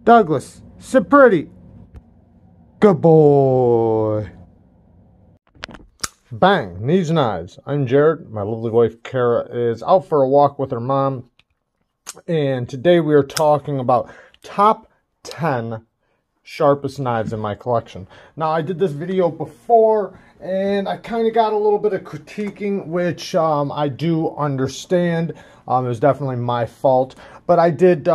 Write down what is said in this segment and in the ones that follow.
Douglas, sit pretty. Good boy. Bang, Neeves Knives. I'm Jared. My lovely wife, Kara, is out for a walk with her mom. And today we are talking about top 10 sharpest knives in my collection. Now, I did this video before, and I kind of got a little bit of critiquing, which I do understand. It was definitely my fault. But I did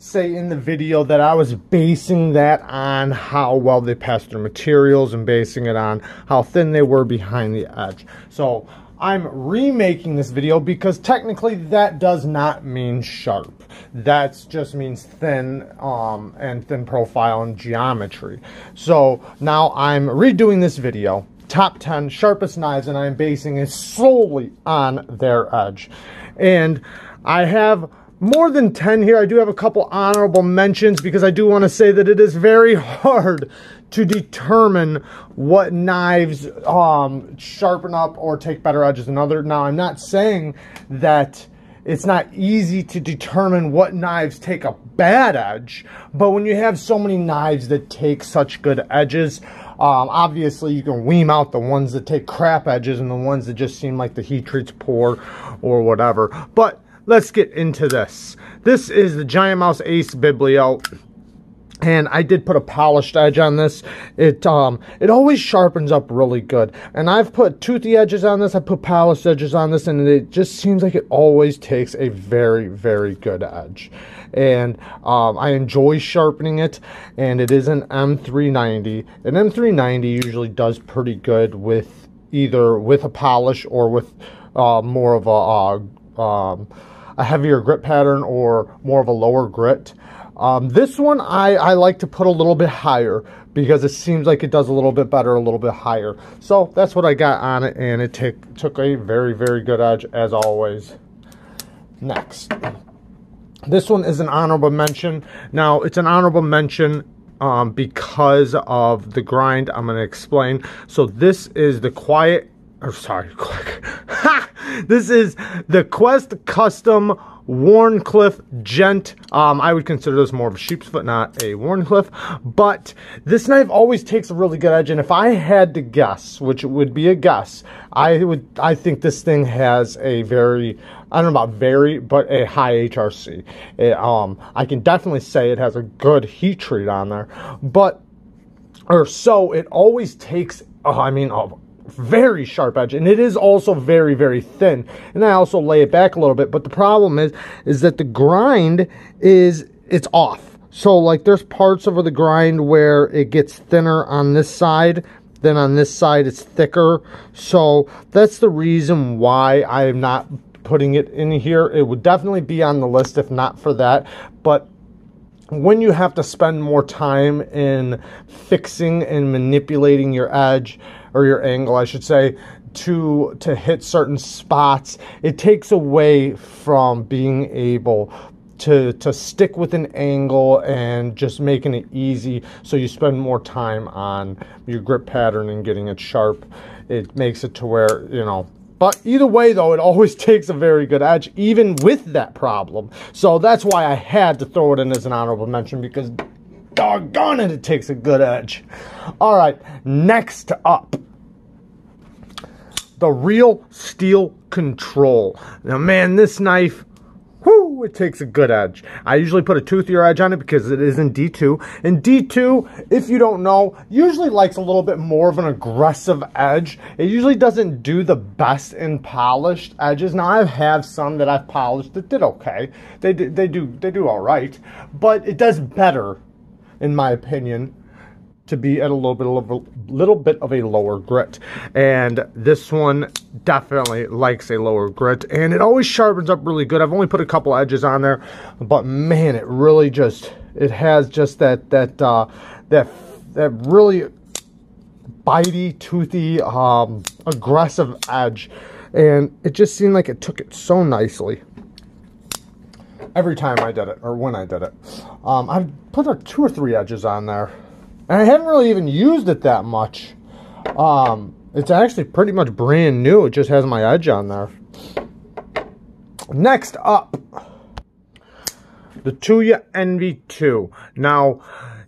say in the video that I was basing that on how well they passed their materials and basing it on how thin they were behind the edge. So I'm remaking this video because technically that does not mean sharp. That just means thin and thin profile and geometry. So now I'm redoing this video, top 10 sharpest knives, and I'm basing it solely on their edge. And I have more than 10 here. I do have a couple honorable mentions because I do want to say that it is very hard to determine what knives sharpen up or take better edges than others. Now, I'm not saying that it's not easy to determine what knives take a bad edge, but when you have so many knives that take such good edges, obviously you can wean out the ones that take crap edges and the ones that just seem like the heat treat's poor or whatever. But let's get into this. This is the Giant Mouse Ace Biblio, and I did put a polished edge on this. It always sharpens up really good, and I've put toothy edges on this, I put polished edges on this, and it just seems like it always takes a very, very good edge. And I enjoy sharpening it, and it is an M390. An M390 usually does pretty good with either with a polish or with more of a heavier grit pattern or more of a lower grit. This one I like to put a little bit higher because it seems like it does a little bit better, a little bit higher. So that's what I got on it, and it took a very, very good edge as always. Next, this one is an honorable mention. Now, it's an honorable mention because of the grind. I'm going to explain. So this is the This is the Quest Custom Wharncliffe Gent. I would consider this more of a sheep's foot, not a Wharncliffe. But this knife always takes a really good edge, and if I had to guess, which would be a guess, I think this thing has a very, I don't know about very, but a high HRC. I can definitely say it has a good heat treat on there, so it always takes, very sharp edge, and it is also very, very thin, and I also lay it back a little bit. But the problem is that the grind it's off. So like there's parts of the grind where it gets thinner on this side, then on this side it's thicker. So that's the reason why I am not putting it in here. It would definitely be on the list if not for that. But when you have to spend more time in fixing and manipulating your edge, or your angle, I should say, to hit certain spots, it takes away from being able to stick with an angle and just making it easy, so you spend more time on your grip pattern and getting it sharp. It makes it to where, you know, but either way though, it always takes a very good edge, even with that problem. So that's why I had to throw it in as an honorable mention, because doggone it, it takes a good edge. All right, next up, the Real Steel Control. Now, man, this knife, whoo, it takes a good edge. I usually put a toothier edge on it because it is in D2. And D2, if you don't know, usually likes a little bit more of an aggressive edge. It usually doesn't do the best in polished edges. Now, I have some that I've polished that did okay. They do all right, but it does better, in my opinion, to be at a little bit of a lower grit. And this one definitely likes a lower grit, and it always sharpens up really good. I've only put a couple edges on there, but man, it really just, it has just that really bitey, toothy, aggressive edge, and it just seemed like it took it so nicely every time I did it, or when I did it. I've put 2 or 3 edges on there, and I haven't really even used it that much. It's actually pretty much brand new. It just has my edge on there. Next up, the Tuya NV2. Now,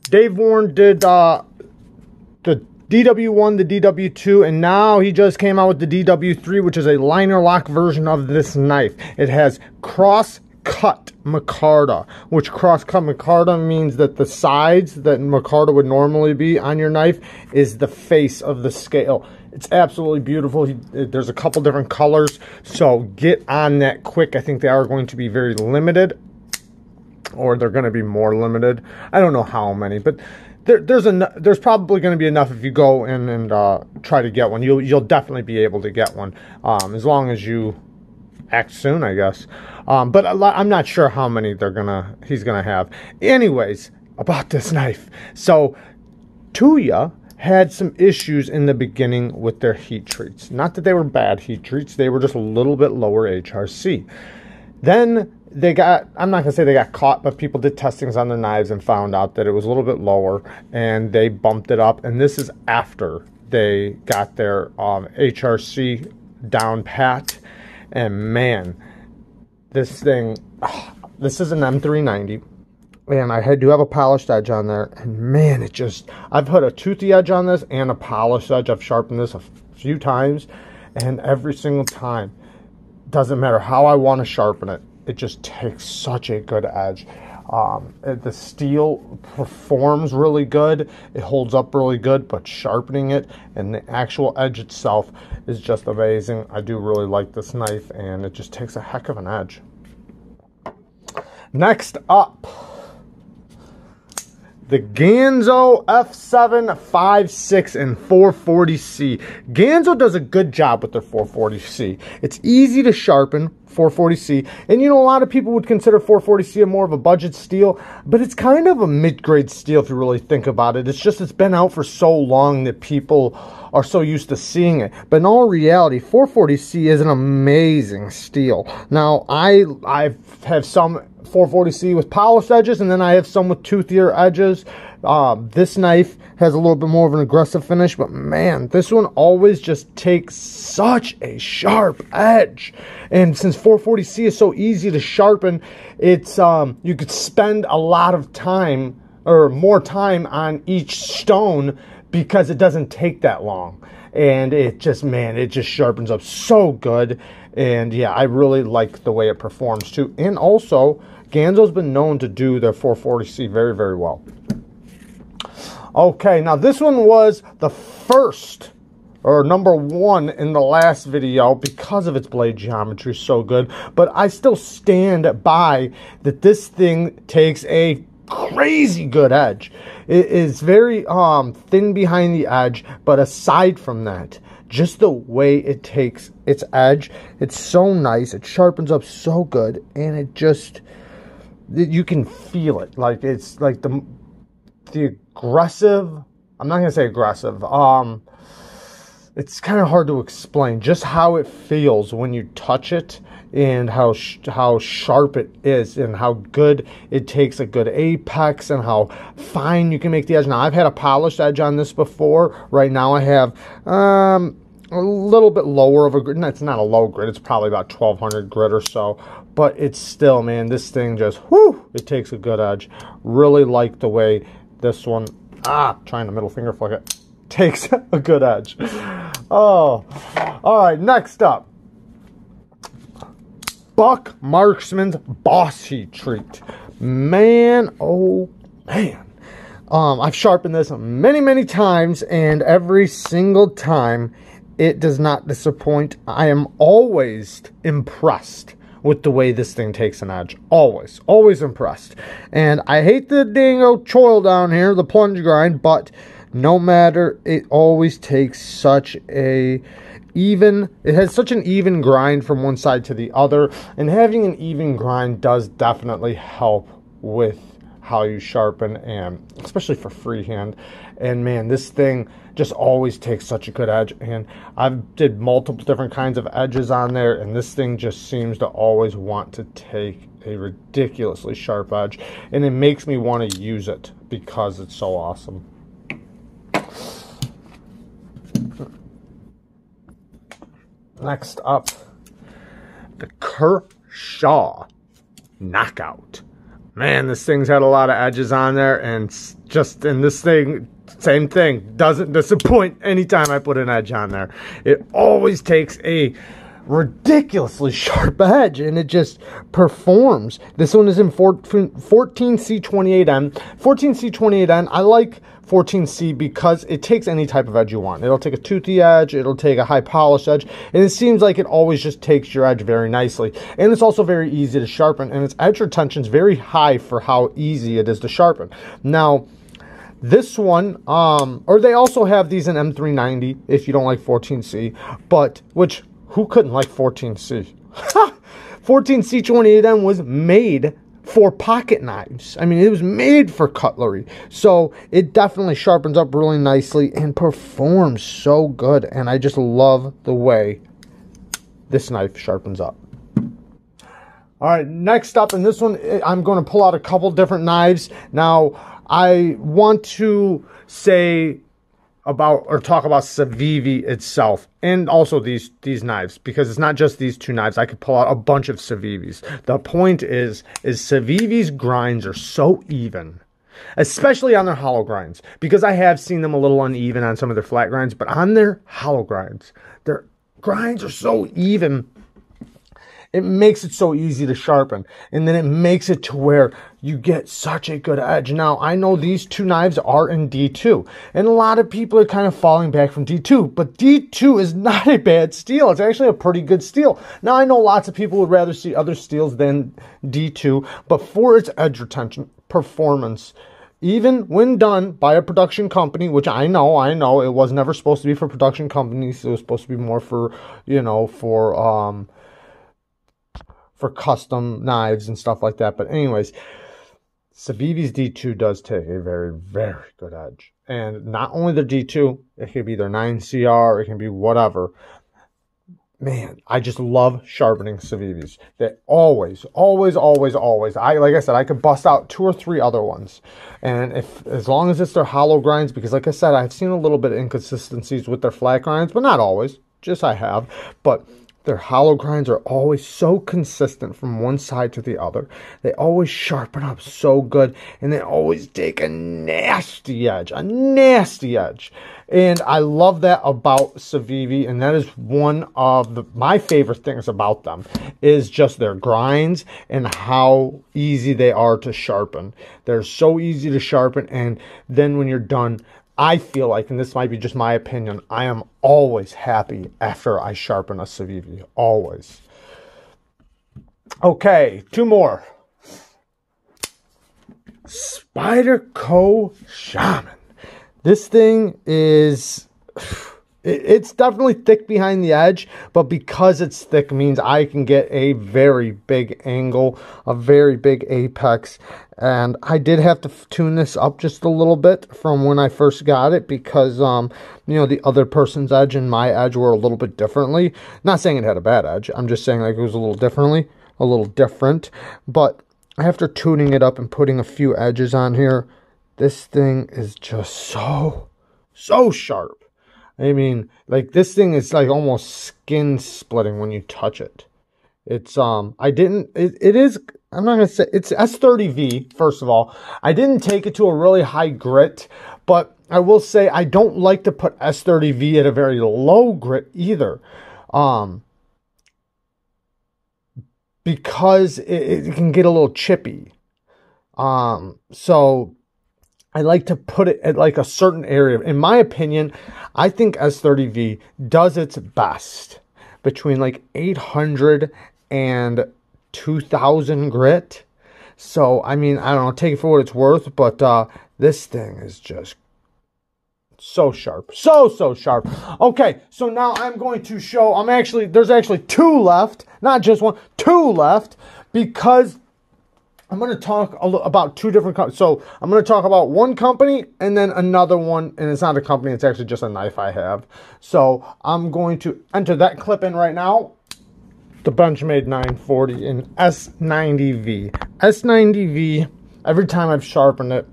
Dave Warren did the DW1, the DW2, and now he just came out with the DW3, which is a liner lock version of this knife. It has cross-cut micarta, which cross-cut micarta means that the sides that micarta would normally be on your knife is the face of the scale. It's absolutely beautiful. There's a couple different colors, so get on that quick. I think they are going to be very limited, or they're going to be more limited. I don't know how many, but there's probably going to be enough if you go in and try to get one. You'll definitely be able to get one, as long as you act soon, I guess. But I'm not sure how many he's gonna have. Anyways, about this knife. So Tuya had some issues in the beginning with their heat treats. Not that they were bad heat treats, they were just a little bit lower HRC. Then they got, I'm not gonna say they got caught, but people did testings on their knives and found out that it was a little bit lower, and they bumped it up. And this is after they got their HRC down pat. And man, this thing, this is an M390, and I do have a polished edge on there, and man, it just, I've put a toothy edge on this and a polished edge. I've sharpened this a few times, and every single time, doesn't matter how I want to sharpen it, it just takes such a good edge. The steel performs really good, it holds up really good, but sharpening it and the actual edge itself is just amazing. I do really like this knife, and it just takes a heck of an edge. Next up, the Ganzo F7, 5, 6, and 440C. Ganzo does a good job with their 440C. It's easy to sharpen, 440C, and you know, a lot of people would consider 440C more of a budget steel, but it's kind of a mid-grade steel if you really think about it. It's just, it's been out for so long that people are so used to seeing it. But in all reality, 440C is an amazing steel. Now, I have some 440C with polished edges, and then I have some with toothier edges. This knife has a little bit more of an aggressive finish, but man, this one always just takes such a sharp edge. And since 440C is so easy to sharpen, it's you could spend a lot of time, or more time, on each stone because it doesn't take that long. And it just, man, it just sharpens up so good. And yeah, I really like the way it performs too. And also, Ganzo's been known to do their 440C very, very well. Okay, now this one was the first, or number one in the last video because of its blade geometry, so good. But I still stand by that this thing takes a crazy good edge. It is very thin behind the edge, but aside from that, just the way it takes its edge, it's so nice. It sharpens up so good, and it just, you can feel it. Like, it's like the aggressive, I'm not gonna say aggressive, it's kind of hard to explain just how it feels when you touch it, and how sharp it is, and how good it takes a good apex, and how fine you can make the edge. Now, I've had a polished edge on this before. Right now I have a little bit lower of a grit. It's not a low grit, it's probably about 1200 grit or so, but it's still, man, this thing just, whoo, it takes a good edge. Really like the way this one, trying to middle finger flick it, takes a good edge. Oh, all right, next up, Buck Marksman's Boss Heat Treat. Man, oh man. I've sharpened this many, many times, and every single time it does not disappoint. I am always impressed with the way this thing takes an edge. Always, always impressed. And I hate the dingo choil down here, the plunge grind, but no matter, it always takes such a it has such an even grind from one side to the other, and having an even grind does definitely help with how you sharpen, and especially for freehand. And man, this thing just always takes such a good edge, and I've did multiple different kinds of edges on there, and this thing just seems to always want to take a ridiculously sharp edge, and it makes me want to use it because it's so awesome. Next up, the Curshaw Knockout man, this thing's had a lot of edges on there, and this thing, same thing, doesn't disappoint anytime I put an edge on there. It always takes a ridiculously sharp edge, and it just performs. This one is in 14C28N. 14C28N, I like 14C because it takes any type of edge you want. It'll take a toothy edge, it'll take a high polish edge, and it seems like it always just takes your edge very nicely. And it's also very easy to sharpen, and its edge retention is very high for how easy it is to sharpen. Now, this one, or they also have these in M390 if you don't like 14C, but, which, who couldn't like 14C? 14C28N was made for pocket knives. I mean, it was made for cutlery. So it definitely sharpens up really nicely and performs so good. And I just love the way this knife sharpens up. All right, next up, in this one, I'm going to pull out a couple different knives. Now, I want to say about, or talk about CIVI itself, and also these knives, because it's not just these two knives. I could pull out a bunch of CIVIs. The point is CIVI's grinds are so even, especially on their hollow grinds, because I have seen them a little uneven on some of their flat grinds, but on their hollow grinds, their grinds are so even. It makes it so easy to sharpen, and then it makes it to where you get such a good edge. Now, I know these two knives are in D2, and a lot of people are kind of falling back from D2, but D2 is not a bad steel. It's actually a pretty good steel. Now, I know lots of people would rather see other steels than D2, but for its edge retention performance, even when done by a production company, which I know, it was never supposed to be for production companies. It was supposed to be more for, you know, for custom knives and stuff like that. But anyways, CIVI's D2 does take a very, very good edge. And not only the D2, it can be their 9CR, it can be whatever. Man, I just love sharpening CIVI's. They always, like I said, I could bust out 2 or 3 other ones. And as long as it's their hollow grinds, because like I said, I've seen a little bit of inconsistencies with their flat grinds, but not always, just I have. But their hollow grinds are always so consistent from one side to the other. They always sharpen up so good, and they always take a nasty edge, And I love that about CIVI, and that is one of my favorite things about them, is just their grinds and how easy they are to sharpen. They're so easy to sharpen, and then when you're done, I feel like, and this might be just my opinion, I am always happy after I sharpen a CIVI. Always. Okay, 2 more. SpiderCo Shaman. This thing is, it's definitely thick behind the edge, but because it's thick means I can get a very big angle, a very big apex. And I did have to tune this up just a little bit from when I first got it, because, you know, the other person's edge and my edge were a little bit differently. Not saying it had a bad edge. I'm just saying like it was a little different. But after tuning it up and putting a few edges on here, this thing is just so sharp. I mean, like, this thing is like almost skin splitting when you touch it. It's, I'm not going to say, it's S30V, first of all. I didn't take it to a really high grit, but I will say I don't like to put S30V at a very low grit either. Because it can get a little chippy. So I like to put it at like a certain area. In my opinion, I think S30V does its best between like 800 and 2000 grit. So, I mean, I don't know, take it for what it's worth, but this thing is just so sharp. So sharp. Okay, so now I'm going to show, there's actually 2 left, not just 1, 2 left, because I'm going to talk about 2 different companies. So I'm going to talk about one company and then another one, and it's not a company, it's actually just a knife I have. So I'm going to enter that clip in right now. The Benchmade 940 in S90V. S90V, every time I've sharpened it,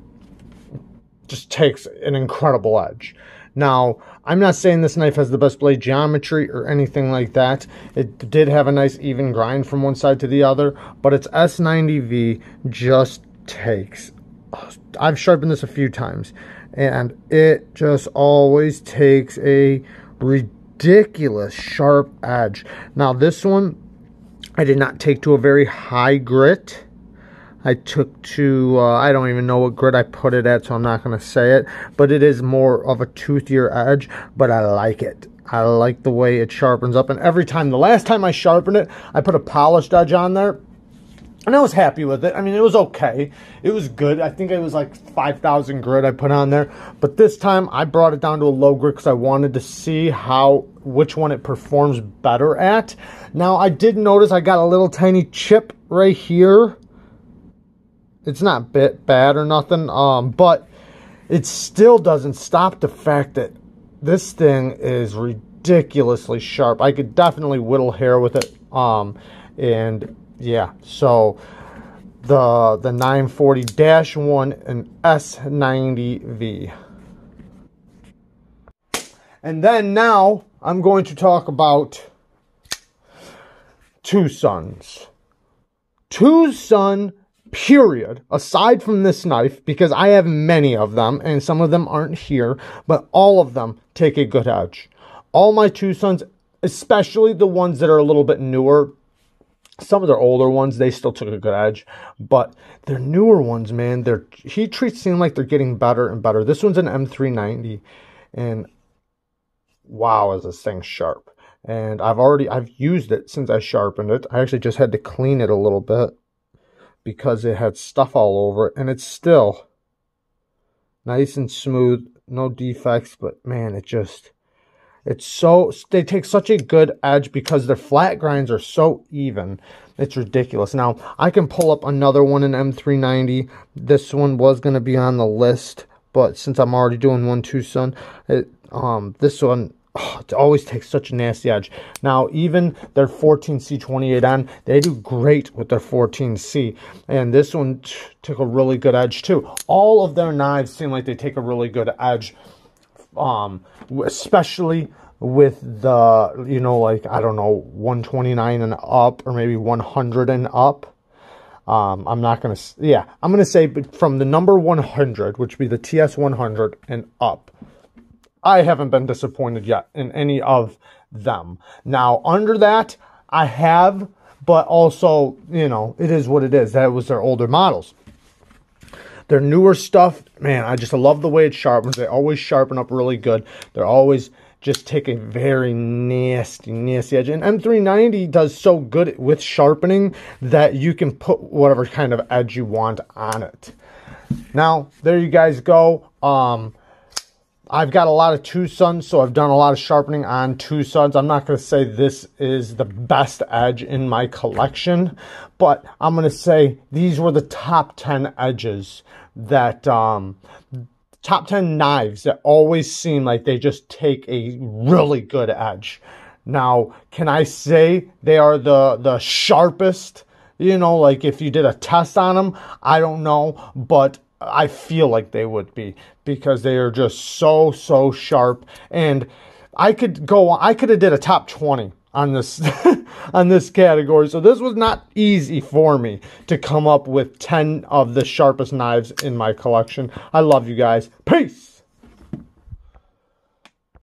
just takes an incredible edge. Now, I'm not saying this knife has the best blade geometry or anything like that. It did have a nice even grind from one side to the other, but its S90V just takes, I've sharpened this a few times, and it just always takes a ridiculous sharp edge. Now this one, I did not take to a very high grit. I took to, I don't even know what grit I put it at, so I'm not going to say it. But it is more of a toothier edge, but I like it. I like the way it sharpens up. And every time, the last time I sharpened it, I put a polished edge on there. And I was happy with it. I mean, it was okay. It was good. I think it was like 5,000 grit I put on there. But this time, I brought it down to a low grit because I wanted to see which one it performs better at. Now, I did notice I got a little tiny chip right here. It's not bad or nothing, but it still doesn't stop the fact that this thing is ridiculously sharp. I could definitely whittle hair with it, and yeah, so the 940-1 and S90V. And then now I'm going to talk about TwoSuns. TwoSun, period, aside from this knife, because I have many of them, and some of them aren't here, but all of them take a good edge. All my TwoSuns, especially the ones that are a little bit newer, some of their older ones, they still took a good edge, but their newer ones, man, their heat treats seem like they're getting better and better. This one's an M390, and wow, is this thing sharp. And I've used it since I sharpened it. I actually just had to clean it a little bit because it had stuff all over it, and it's still nice and smooth, no defects, but man, they take such a good edge because their flat grinds are so even. It's ridiculous. Now, I can pull up another one in M390. This one was going to be on the list, but since I'm already doing one TwoSun, this one, it always takes such a nasty edge. Now, even their 14C28N, they do great with their 14C. And this one took a really good edge, too. All of their knives seem like they take a really good edge. Especially with the, you know, like, I don't know, 129 and up, or maybe 100 and up. I'm not going to, yeah, I'm going to say from the number 100, which would be the TS100 and up, I haven't been disappointed yet in any of them. Now, under that, I have, but also, you know, it is what it is. That was their older models. Their newer stuff, man, I just love the way it sharpens. They always sharpen up really good. They're always just take a very nasty, nasty edge. And M390 does so good with sharpening that you can put whatever kind of edge you want on it. Now, there you guys go. I've got a lot of TwoSuns, so I've done a lot of sharpening on TwoSuns. I'm not going to say this is the best edge in my collection, but I'm going to say these were the top 10 edges that, top 10 knives that always seem like they just take a really good edge. Now, can I say they are the sharpest? You know, like if you did a test on them, I don't know, but I feel like they would be, because they are just so sharp. And I could have did a top 20 on this on this category. So this was not easy for me to come up with 10 of the sharpest knives in my collection. I love you guys. Peace.